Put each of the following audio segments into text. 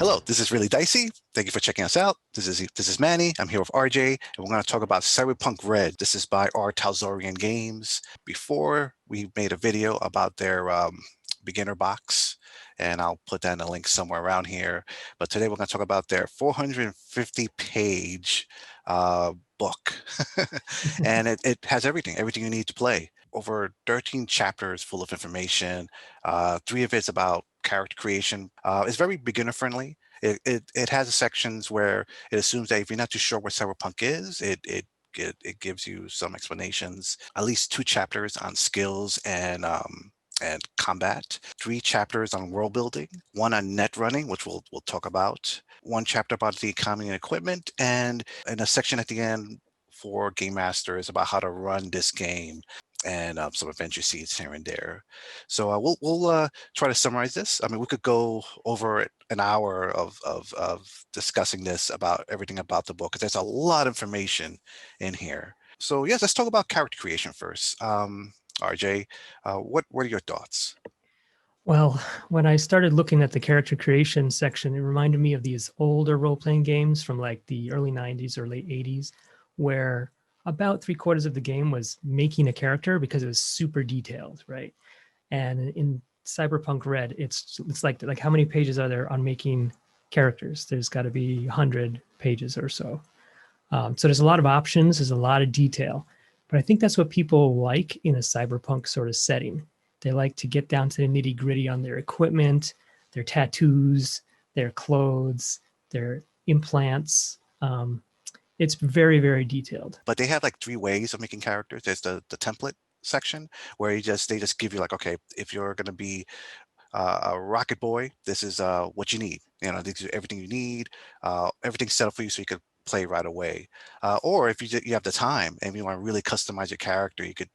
Hello, this is Really Dicey. Thank you for checking us out. This is Manny. I'm here with RJ, and we're going to talk about Cyberpunk Red. This is by our Talsorian Games. Before, we made a video about their beginner box, and I'll put that in a link somewhere around here. But today we're going to talk about their 450-page book, and it has everything you need to play. Over 13 chapters full of information. 3 of it's about character creation. It's very beginner friendly. It has sections where it assumes that if you're not too sure what cyberpunk is, it gives you some explanations. At least 2 chapters on skills and combat, 3 chapters on world building, 1 on net running, which we'll talk about, 1 chapter about the economy and equipment, and a section at the end for game masters about how to run this game, and some adventure seeds here and there. So we'll try to summarize this. I mean, we could go over an hour of discussing this about everything about the book, because there's a lot of information in here. So yes, let's talk about character creation first. RJ, what are your thoughts? Well, when I started looking at the character creation section, it reminded me of these older role-playing games from like the early 90s or late 80s, where about 3/4 of the game was making a character because it was super detailed, right? And in Cyberpunk Red, it's like how many pages are there on making characters? There's got to be 100 pages or so. So there's a lot of options, there's a lot of detail, but I think that's what people like in a cyberpunk sort of setting. They like to get down to the nitty gritty on their equipment, their tattoos, their clothes, their implants. It's very, very detailed. But they have like 3 ways of making characters. There's the template section where they just give you like, okay, if you're going to be a rocket boy, this is what you need. You know, this is everything you need. Everything's set up for you so you could play right away. Or if you have the time and you want to really customize your character, you could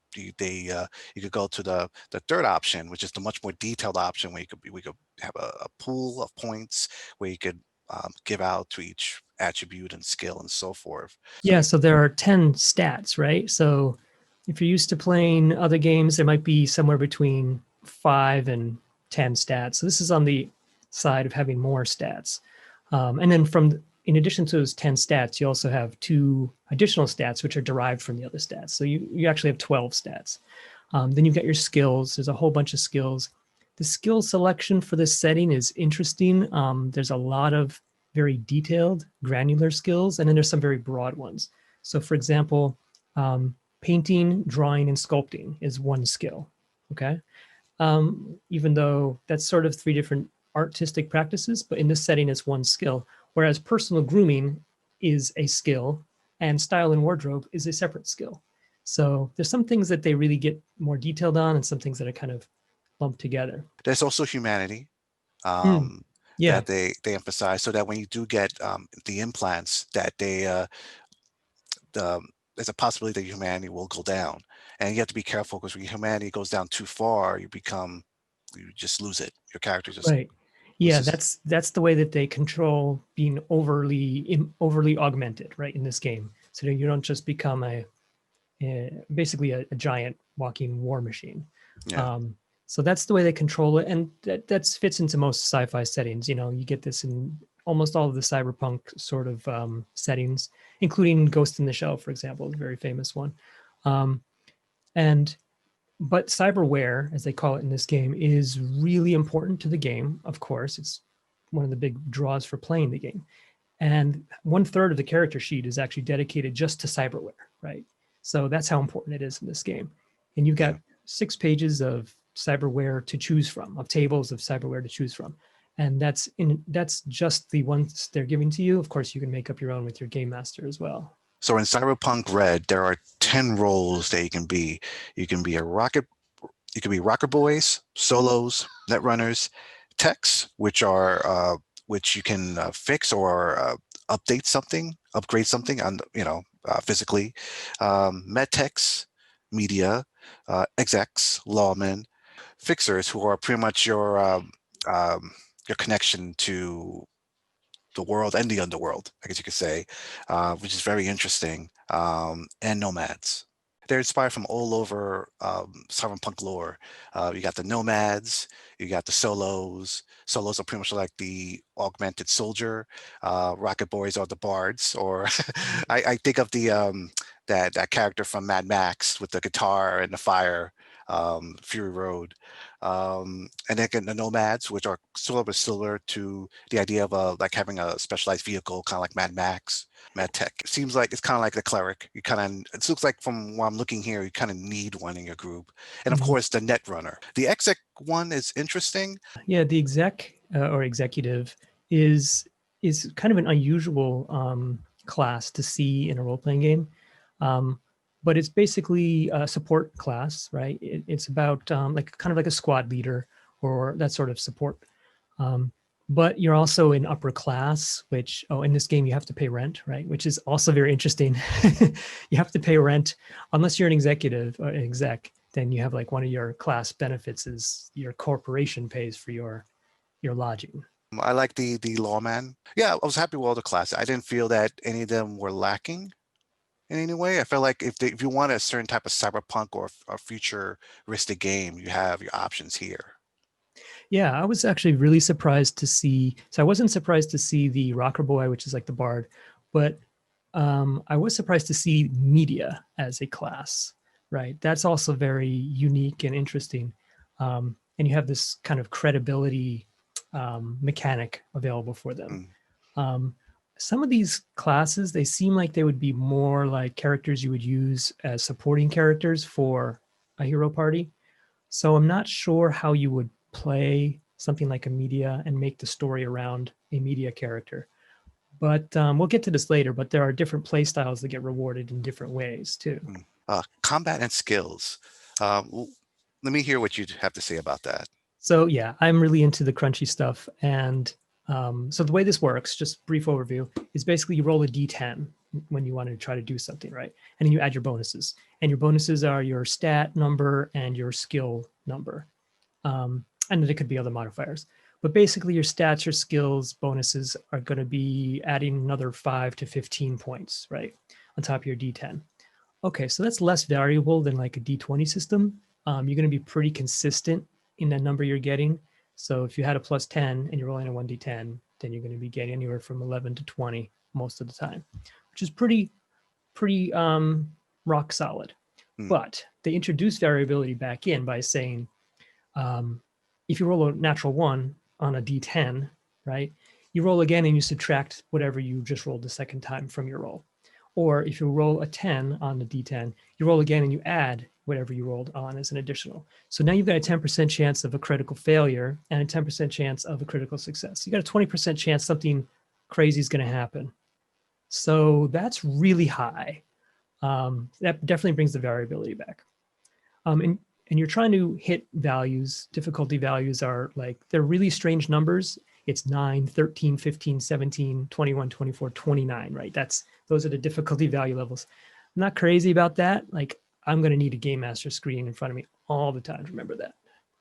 go to the 3rd option, which is the much more detailed option, where we could have a pool of points where you could give out to each attribute and skill and so forth. Yeah, so there are 10 stats, right? So if you're used to playing other games, there might be somewhere between 5 and 10 stats. So this is on the side of having more stats. And then in addition to those 10 stats, you also have 2 additional stats, which are derived from the other stats. So you actually have 12 stats. Then you've got your skills. There's a whole bunch of skills. The skill selection for this setting is interesting. There's a lot of very detailed, granular skills, and then there's some very broad ones. So for example, painting, drawing, and sculpting is 1 skill, okay? Even though that's sort of 3 different artistic practices, but in this setting it's 1 skill, whereas personal grooming is a skill and style and wardrobe is a separate skill. So there's some things that they really get more detailed on and some things that are kind of lumped together. There's also humanity. Yeah. That they emphasize, so that when you do get the implants, that there's a possibility that humanity will go down, and you have to be careful, because when humanity goes down too far, you just lose it. Your character just right. Yeah, that's the way that they control being overly augmented, right, in this game. So that you don't just become basically a giant walking war machine. Yeah. So that's the way they control it, and that fits into most sci-fi settings. You know, you get this in almost all of the cyberpunk sort of settings, including Ghost in the Shell, for example, is a very famous one. But cyberware, as they call it in this game, is really important to the game. Of course, it's one of the big draws for playing the game. And 1/3 of the character sheet is actually dedicated just to cyberware, right? So that's how important it is in this game. And you've got 6 pages of cyberware to choose from, of tables of cyberware to choose from. And that's just the ones they're giving to you. Of course, you can make up your own with your game master as well. So in Cyberpunk Red, there are 10 roles that you can be. You can be rocket boys, solos, netrunners, techs, which you can fix or upgrade something on, physically, med techs, media, execs, lawmen, fixers, who are pretty much your connection to the world and the underworld, I guess you could say, which is very interesting, and nomads. They're inspired from all over cyberpunk lore. You got the nomads, you got the solos. Solos are pretty much like the augmented soldier. Rocket boys are the bards. Or I think of the that character from Mad Max with the guitar and the fire, Fury Road. And then again, the nomads, which are sort of similar to the idea of like having a specialized vehicle, kind of like Mad Max. Med tech. It seems like it's kind of like the cleric. You kind of, it looks like from what I'm looking here, you kind of need one in your group. And of Mhm. course, the net runner. The exec one is interesting. Yeah, the exec or executive is kind of an unusual class to see in a role playing game, but it's basically a support class, right? It's about like kind of like a squad leader or that sort of support. Um, but you're also in upper class, which in this game you have to pay rent, right? Which is also very interesting. You have to pay rent unless you're an executive or an exec. Then you have like one of your class benefits is your corporation pays for your lodging. I like the lawman. Yeah, I was happy with all the classes. I didn't feel that any of them were lacking in any way. I felt like if you want a certain type of cyberpunk or a futuristic game, you have your options here. Yeah, I was actually really surprised to see. So I wasn't surprised to see the rocker boy, which is like the bard, but I was surprised to see media as a class. Right, that's also very unique and interesting, and you have this kind of credibility mechanic available for them. Mm. Um, some of these classes, they seem like they would be more like characters you would use as supporting characters for a hero party. So I'm not sure how you would play something like a media and make the story around a media character. But we'll get to this later, but there are different play styles that get rewarded in different ways too. Combat and skills. Let me hear what you have to say about that. So yeah, I'm really into the crunchy stuff. And so the way this works, just brief overview, is basically you roll a d10 when you want to try to do something, right? And then you add your bonuses. And your bonuses are your stat number and your skill number. And there could be other modifiers. But basically your stats, your skills, bonuses are going to be adding another 5 to 15 points, right? On top of your d10. Okay, so that's less variable than like a d20 system. You're going to be pretty consistent in the number you're getting. So if you had a plus 10 and you're rolling a 1d10, then you're going to be getting anywhere from 11 to 20 most of the time, which is pretty rock solid. Hmm. But they introduce variability back in by saying, if you roll a natural 1 on a d10, right, you roll again and you subtract whatever you just rolled the second time from your roll. Or if you roll a 10 on the d10, you roll again and you add whatever you rolled on as an additional. So now you've got a 10% chance of a critical failure and a 10% chance of a critical success. You got a 20% chance something crazy is going to happen. So that's really high. That definitely brings the variability back. And you're trying to hit values. Difficulty values are like, they're really strange numbers. It's 9, 13, 15, 17, 21, 24, 29, right? Those are the difficulty value levels. I'm not crazy about that. Like, I'm going to need a game master screen in front of me all the time to remember that.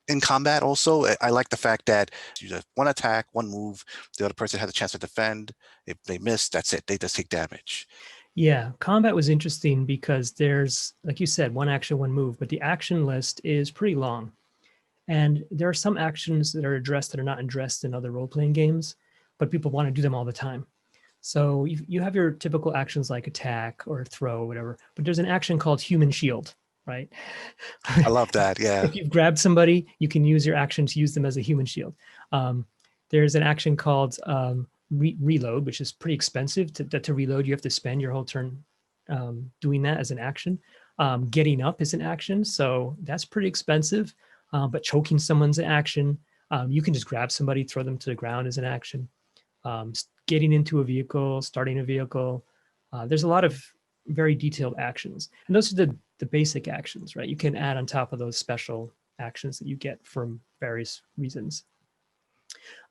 In combat also, I like the fact that you have one attack, one move, the other person has a chance to defend. If they miss, that's it. They just take damage. Yeah, combat was interesting because there's, like you said, one action, one move, but the action list is pretty long. And there are some actions that are addressed that are not addressed in other role-playing games, but people want to do them all the time. So you have your typical actions like attack or throw, whatever, but there's an action called human shield, right? I love that. Yeah. If you've grabbed somebody, you can use your action to use them as a human shield. There's an action called reload, which is pretty expensive to reload. You have to spend your whole turn doing that as an action. Getting up is an action, so that's pretty expensive. But choking someone's an action. You can just grab somebody, throw them to the ground as an action. Getting into a vehicle, starting a vehicle. There's a lot of very detailed actions. And those are the basic actions, right? You can add on top of those special actions that you get from various reasons.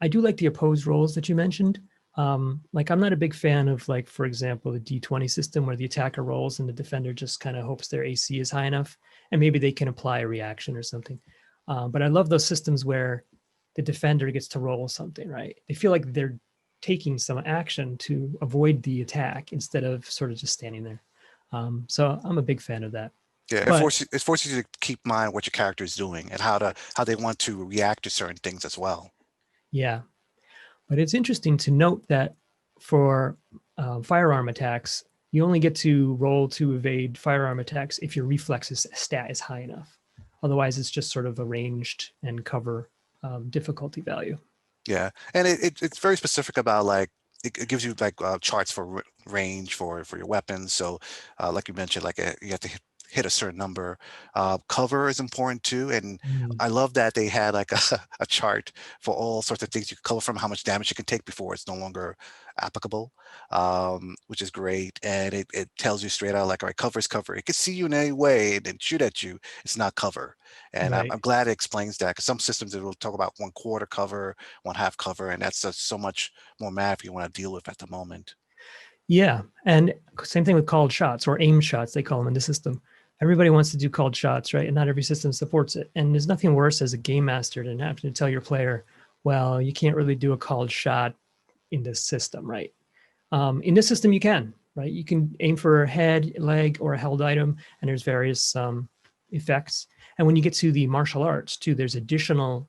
I do like the opposed rolls that you mentioned. Like, I'm not a big fan of, like, for example, the D20 system where the attacker rolls and the defender just kind of hopes their AC is high enough and maybe they can apply a reaction or something. But I love those systems where the defender gets to roll something, right? They feel like they're taking some action to avoid the attack instead of sort of just standing there. So I'm a big fan of that. Yeah, But it forces you to keep in mind what your character is doing and how they want to react to certain things as well. yeah, but it's interesting to note that for firearm attacks, you only get to roll to evade firearm attacks if your reflexes stat is high enough. Otherwise, it's just sort of a ranged and cover difficulty value. Yeah, and it's very specific about like it gives you like charts for range for your weapons. So, like you mentioned, like you have to hit a certain number. Cover is important too, and Mm, I love that they had like a chart for all sorts of things you can cover from, how much damage you can take before it's no longer applicable, which is great. And it tells you straight out like, all right, cover is cover. It can see you in any way and then shoot at you. It's not cover. And right. I'm glad it explains that, because some systems it will talk about 1/4 cover, 1/2 cover, and that's just so much more math you want to deal with at the moment. Yeah, and same thing with called shots or aim shots, they call them in the system. Everybody wants to do called shots, right? And not every system supports it. And there's nothing worse as a game master than having to tell your player, well, you can't really do a called shot in this system, right? In this system, you can, right? You can aim for a head, leg, or a held item, and there's various effects. And when you get to the martial arts, too, there's additional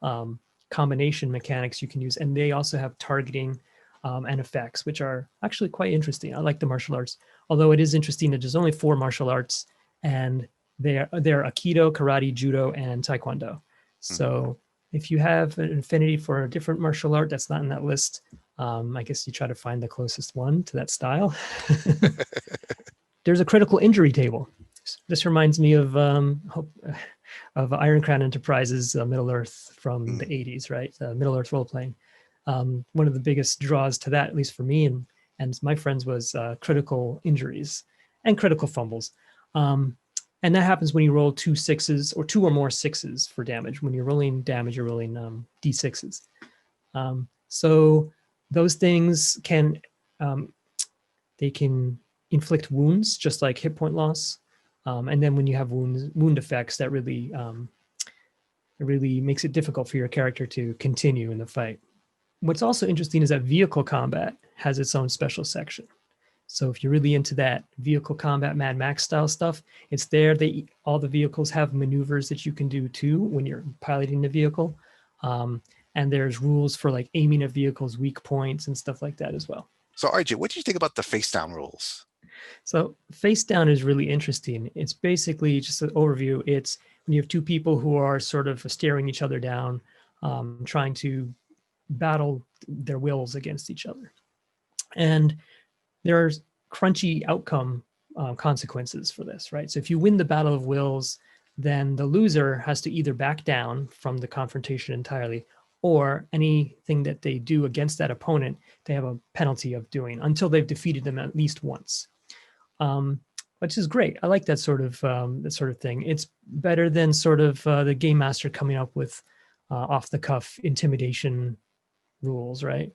combination mechanics you can use, and they also have targeting and effects, which are actually quite interesting. I like the martial arts, although it is interesting that there's only 4 martial arts, and they're Aikido, Karate, Judo, and Taekwondo. Mhm. So if you have an affinity for a different martial art that's not in that list, I guess you try to find the closest one to that style. There's a critical injury table. This reminds me of Ironclad Enterprises Middle Earth from the Mm. 80s, right? Middle Earth role playing. One of the biggest draws to that, at least for me and my friends, was critical injuries and critical fumbles. And that happens when you roll 2 6s or 2 or more 6s for damage. When you're rolling damage, you're rolling d6s. So those things can um, they can inflict wounds, just like hit point loss. And then when you have wound effects, that it really makes it difficult for your character to continue in the fight. What's also interesting is that vehicle combat has its own special section. So if you're really into that vehicle combat Mad Max style stuff, it's there. All the vehicles have maneuvers that you can do too when you're piloting the vehicle. And there's rules for like aiming at vehicles' weak points and stuff like that as well. So RJ, what do you think about the face down rules? So face down is really interesting. It's basically just an overview. It's when you have 2 people who are sort of staring each other down, trying to battle their wills against each other. And there's crunchy outcome consequences for this, right? So if you win the battle of wills, then the loser has to either back down from the confrontation entirely, or anything that they do against that opponent, they have a penalty of doing until they've defeated them at least once. Which is great. I like that sort of thing. It's better than sort of the game master coming up with off the cuff intimidation rules, right?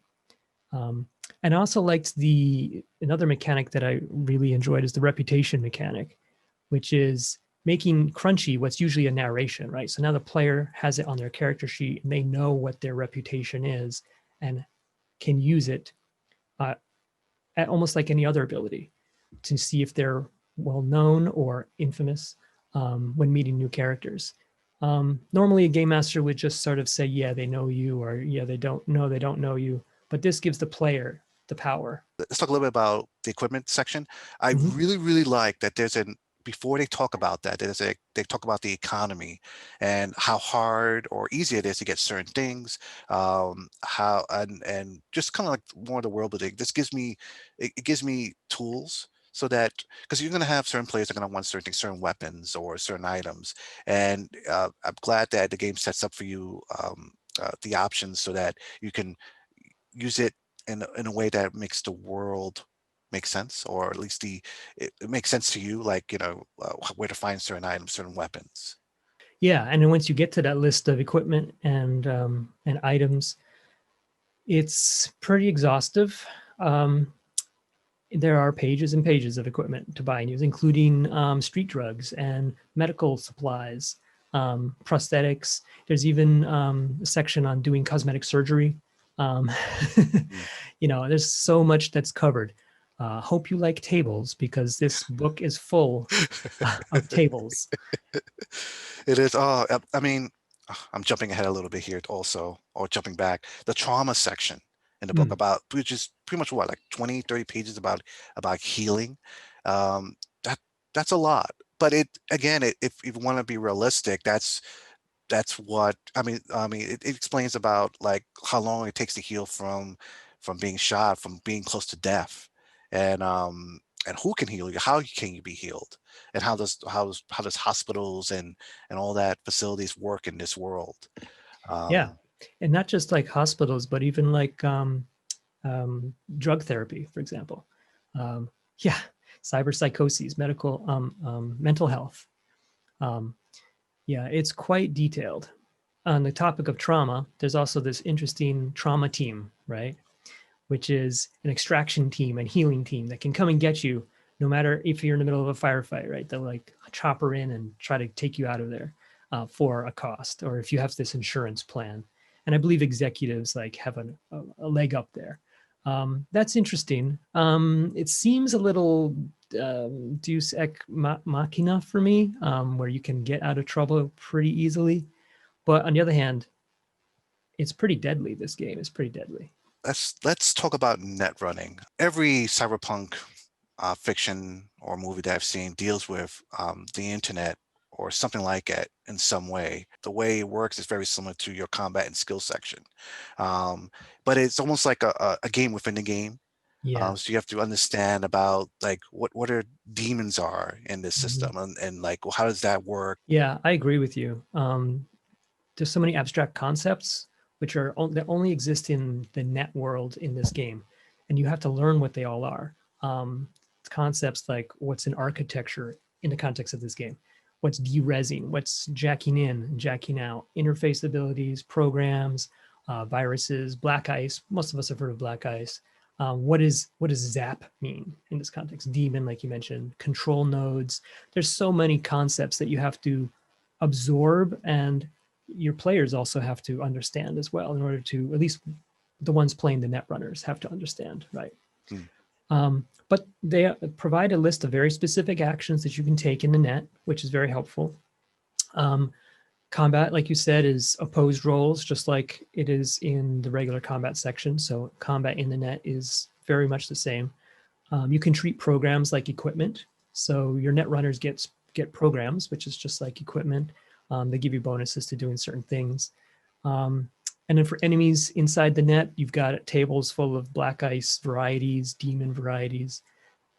And I also liked another mechanic that I really enjoyed is the reputation mechanic, which is making crunchy what's usually a narration, right? So now the player has it on their character sheet and they know what their reputation is and can use it almost like any other ability to see if they're well known or infamous when meeting new characters. Normally, a game master would just sort of say, yeah, they know you, or yeah, they don't know you. But this gives the player the power. Let's talk a little bit about the equipment section. I Mhm. really like that before they talk about that, they talk about the economy and how hard or easy it is to get certain things, how and just kind of like more of the world building. This gives me it gives me tools so that, because you're going to have certain players that are going to want certain things, certain weapons or certain items, and I'm glad that the game sets up for you the options so that you can use it in a way that makes the world make sense, or at least it makes sense to you, like, where to find certain items, certain weapons. Yeah, and then once you get to that list of equipment and items, it's pretty exhaustive. There are pages and pages of equipment to buy and use, including street drugs and medical supplies, prosthetics. There's even a section on doing cosmetic surgery. Um, Mm. there's so much that's covered. Hope you like tables because this book is full of tables. It is. Oh, I mean, I'm jumping ahead a little bit here also, or jumping back. The trauma section in the book Mm, about, which is pretty much what, like 20, 30 pages about healing. That that's a lot. But it again, if you want to be realistic, that's what it explains about like how long it takes to heal from being shot, from being close to death, and who can heal you, how can you be healed, and how does hospitals and all that facilities work in this world. yeah. um And not just like hospitals, but even like drug therapy, for example. Um, yeah, cyber psychoses, mental health. Um, yeah, it's quite detailed. On the topic of trauma, there's also this interesting trauma team, right? Which is an extraction team and healing team that can come and get you no matter if you're in the middle of a firefight, right? They'll like chopper in and try to take you out of there for a cost, or if you have this insurance plan. And I believe executives like have a leg up there. That's interesting. It seems a little deus ex machina for me, where you can get out of trouble pretty easily. But on the other hand, it's pretty deadly. This game is pretty deadly. let's talk about net running. Every cyberpunk fiction or movie that I've seen deals with the internet or something like it in some way. The way it works is very similar to your combat and skill section, um, but it's almost like a game within the game. Yeah. So you have to understand about like what are demons are in this Mhm. system, and like, well, how does that work? Yeah, I agree with you. There's so many abstract concepts which are that only exist in the net world in this game, and you have to learn what they all are. Concepts like what's an architecture in the context of this game, what's derezzing, what's jacking in and jacking out, interface abilities, programs, viruses, black ice. Most of us have heard of black ice. What does zap mean in this context? Demon, like you mentioned, control nodes. There's so many concepts that you have to absorb, and your players also have to understand as well in order to, at least the ones playing the net runners have to understand, right? Hmm. But they provide a list of very specific actions that you can take in the net, which is very helpful. Um, Combat, like you said, is opposed roles, just like it is in the regular combat section. So combat in the net is very much the same. You can treat programs like equipment. So your net runners get programs, which is just like equipment. They give you bonuses to doing certain things. Um, and then for enemies inside the net, you've got tables full of black ice varieties, demon varieties.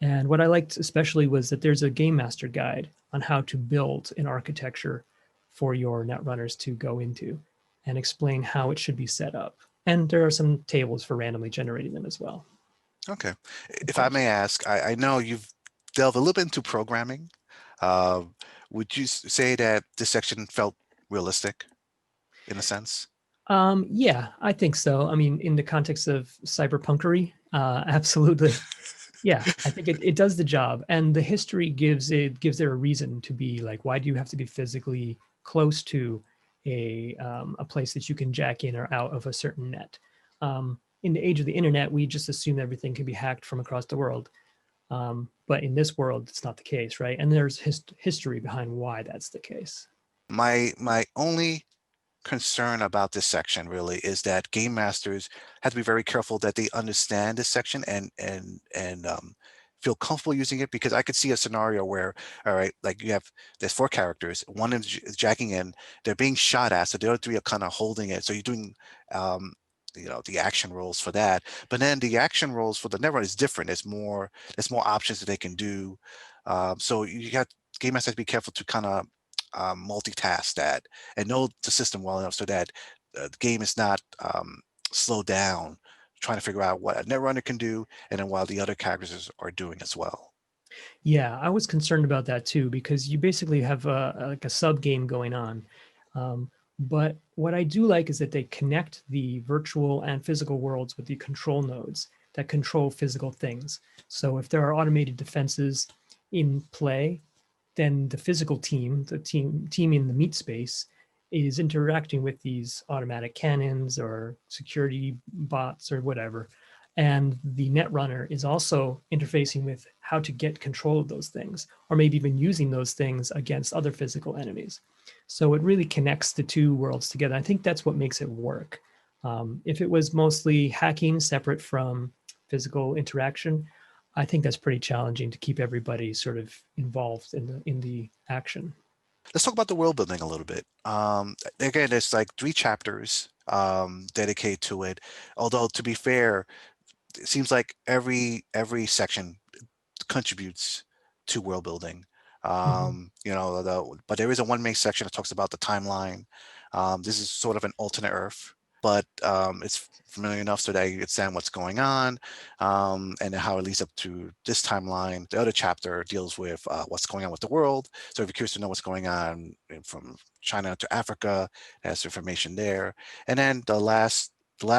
And what I liked especially was that there's a game master guide on how to build an architecture for your net runners to go into and explain how it should be set up. And there are some tables for randomly generating them as well, Okay, of if I course. may ask, I know you've delved a little bit into programming. Uh, would you say that this section felt realistic in a sense? Yeah, I think so. I mean, in the context of cyberpunkery, absolutely. Yeah, I think it does the job, and the history gives there a reason to be like, why do you have to be physically close to a place that you can jack in or out of a certain net? In the age of the internet, we just assume everything can be hacked from across the world, but in this world, it's not the case, right? And there's history behind why that's the case. My only concern about this section really is that game masters have to be very careful that they understand this section and feel comfortable using it, because I could see a scenario where, all right, like there's four characters, one is jacking in, they're being shot at, so the other three are kind of holding it. So you're doing um, the action rolls for that, but then the action rolls for the netrunner is different. There's more options that they can do. So you got game masters to be careful to kind of multitask that and know the system well enough so that the game is not slowed down trying to figure out what a netrunner can do, and then while the other characters are doing as well. Yeah, I was concerned about that too because you basically have like a sub game going on. But what I do like is that they connect the virtual and physical worlds with the control nodes that control physical things. So if there are automated defenses in play, then the physical team, the team in the meat space, is interacting with these automatic cannons or security bots or whatever, And the netrunner is also interfacing with how to get control of those things, or maybe even using those things against other physical enemies. So it really connects the two worlds together. I think that's what makes it work. If it was mostly hacking separate from physical interaction, I think that's pretty challenging to keep everybody sort of involved in the action. Let's talk about the world building a little bit. Again, there's like 3 chapters dedicated to it. Although to be fair, it seems like every section contributes to world building. Mhm. But there is a one main section that talks about the timeline. This is sort of an alternate Earth, but it's familiar enough so that you understand what's going on, and how it leads up to this timeline. The other chapter deals with what's going on with the world. So if you're curious to know what's going on from China to Africa, there's information there. And then the last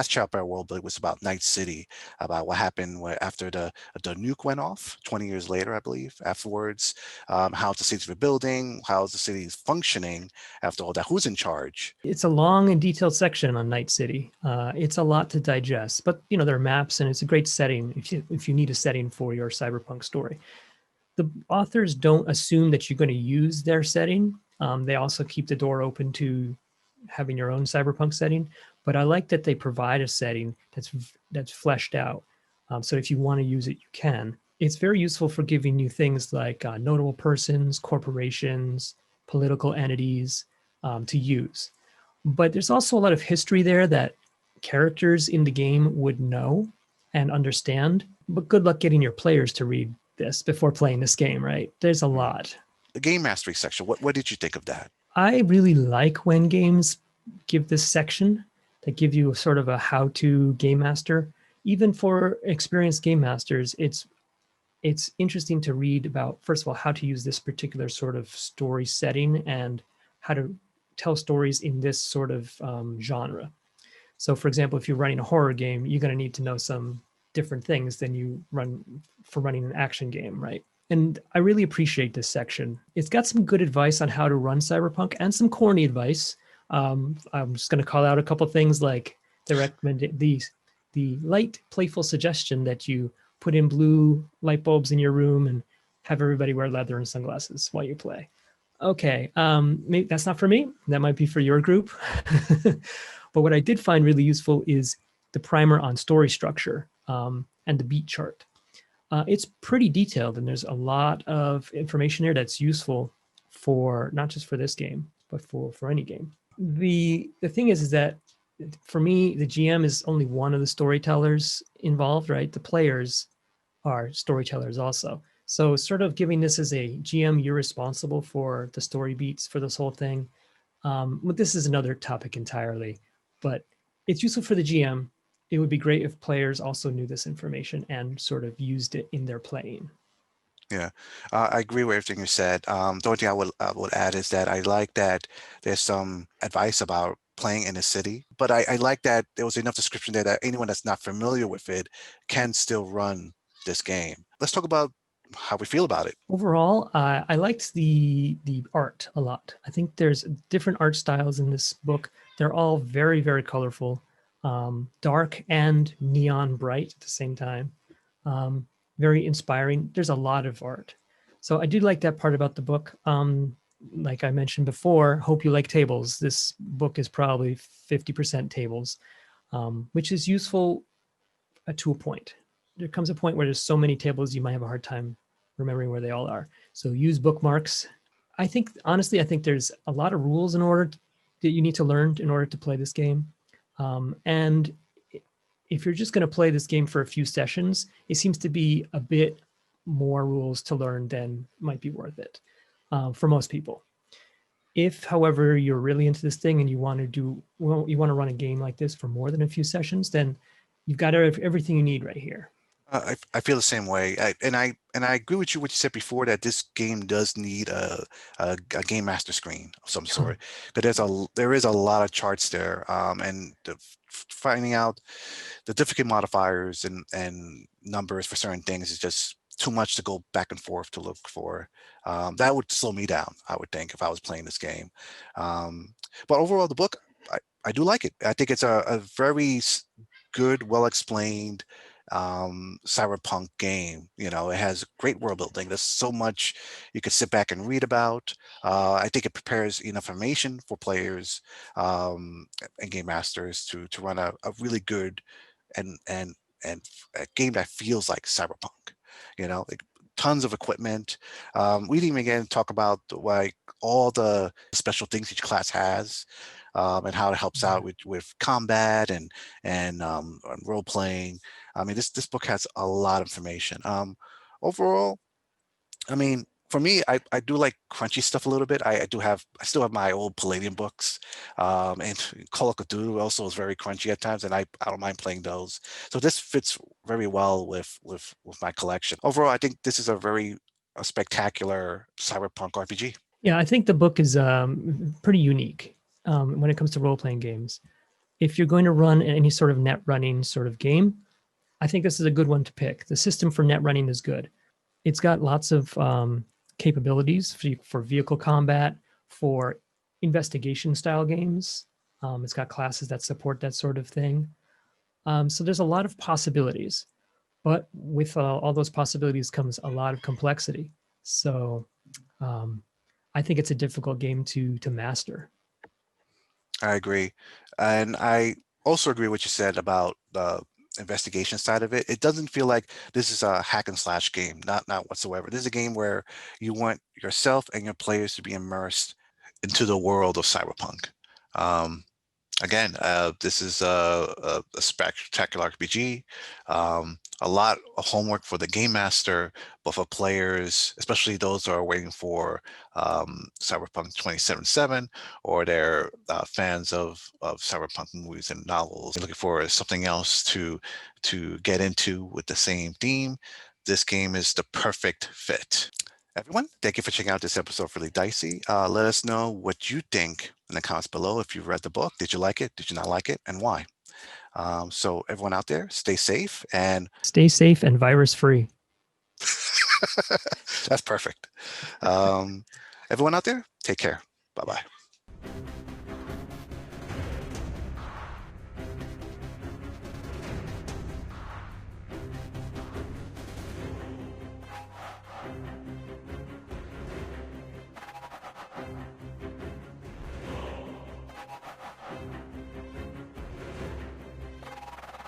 chapter of world building was about Night City, about what happened after the nuke went off 20 years later, I believe, afterwards, how the city's rebuilding, how the city is functioning after all that, who's in charge. It's a long and detailed section on Night City. It's a lot to digest, but there are maps, and it's a great setting if you need a setting for your cyberpunk story. The authors don't assume that you're going to use their setting. They also keep the door open to having your own cyberpunk setting, but I like that they provide a setting that's fleshed out. So if you want to use it, you can. It's very useful for giving you things like notable persons, corporations, political entities to use. But there's also a lot of history there that characters in the game would know and understand. But good luck getting your players to read this before playing this game, right? There's a Mm. lot. The game mastery section, what did you think of that? I really like when games give this section that give you a sort of a how-to game master. Even for experienced game masters, it's interesting to read about, first of all, how to use this particular sort of story setting and how to tell stories in this sort of genre. So, for example, if you're running a horror game, you're going to need to know some different things than you run for running an action game, right? And I really appreciate this section. It's got some good advice on how to run Cyberpunk and some corny advice. I'm just going to call out a couple things like the light, playful suggestion that you put in blue light bulbs in your room and have everybody wear leather and sunglasses while you play. Okay, maybe that's not for me. That might be for your group. But what I did find really useful is the primer on story structure and the beat chart. It's pretty detailed, and there's a lot of information there that's useful for not just for this game, but for any game. The thing is that for me, the GM is only one of the storytellers involved, right? The players are storytellers also. So sort of giving this as a GM, you're responsible for the story beats for this whole thing. But this is another topic entirely, but it's useful for the GM. It would be great if players also knew this information and sort of used it in their playing. Yeah, I agree with everything you said. The only thing I would add is that I like that there's some advice about playing in a city, but I like that there was enough description there that anyone that's not familiar with it can still run this game. Let's talk about how we feel about it. Overall, I liked the art a lot. I think there's different art styles in this book. They're all very, very colorful, dark and neon bright at the same time. Um, Very inspiring. There's a lot of art. So I do like that part about the book. Like I mentioned before, hope you like tables. This book is probably 50% tables, which is useful to a point. There comes a point where there's so many tables you might have a hard time remembering where they all are. So use bookmarks. I think honestly, I think there's a lot of rules that you need to learn in order to play this game. And if you're just going to play this game for a few sessions, it seems to be a bit more rules to learn than might be worth it for most people. If, however, you're really into this thing and you want you want to run a game like this for more than a few sessions, then you've got everything you need right here. I feel the same way, and I agree with you what you said before that this game does need a game master screen of some sort, but there is a lot of charts there, and finding out the difficult modifiers and numbers for certain things is just too much to go back and forth to look for. That would slow me down, I would think, if I was playing this game. Um, but overall, the book, I do like it. I think it's a very good, well explained cyberpunk game. You know, it has great world building. There's so much you could sit back and read about. I think it prepares enough information for players and game masters to run a really good and and and a game that feels like cyberpunk. You know, like tons of equipment. We didn't even get to talk about like all the special things each class has, and how it helps out with combat and role playing. I mean, this book has a lot of information. Overall, I mean, for me, I do like crunchy stuff a little bit. I still have my old Palladium books, and Call of Cthulhu also is very crunchy at times, and I don't mind playing those. So this fits very well with my collection. Overall, I think this is a spectacular cyberpunk RPG. Yeah, I think the book is pretty unique when it comes to role playing games. If you're going to run any sort of net running sort of game, I think this is a good one to pick. The system for net running is good. It's got lots of capabilities for vehicle combat, for investigation style games. It's got classes that support that sort of thing. So there's a lot of possibilities, but with all those possibilities comes a lot of complexity. So um, I think it's a difficult game to master. I agree. And I also agree what you said about the investigation side of it. It doesn't feel like this is a hack and slash game, not whatsoever. This is a game where you want yourself and your players to be immersed into the world of cyberpunk. Um, Again, this is a spectacular RPG. A lot of homework for the game master, but for players, especially those who are waiting for Cyberpunk 2077, or they're fans of cyberpunk movies and novels, looking for something else to get into with the same theme. This game is the perfect fit. Everyone, thank you for checking out this episode of Really Dicey. Let us know what you think in the comments below. If you've read the book, did you like it? Did you not like it? And why? So everyone out there, stay safe and Stay safe and virus free. that's perfect. Everyone out there, take care. Bye-bye.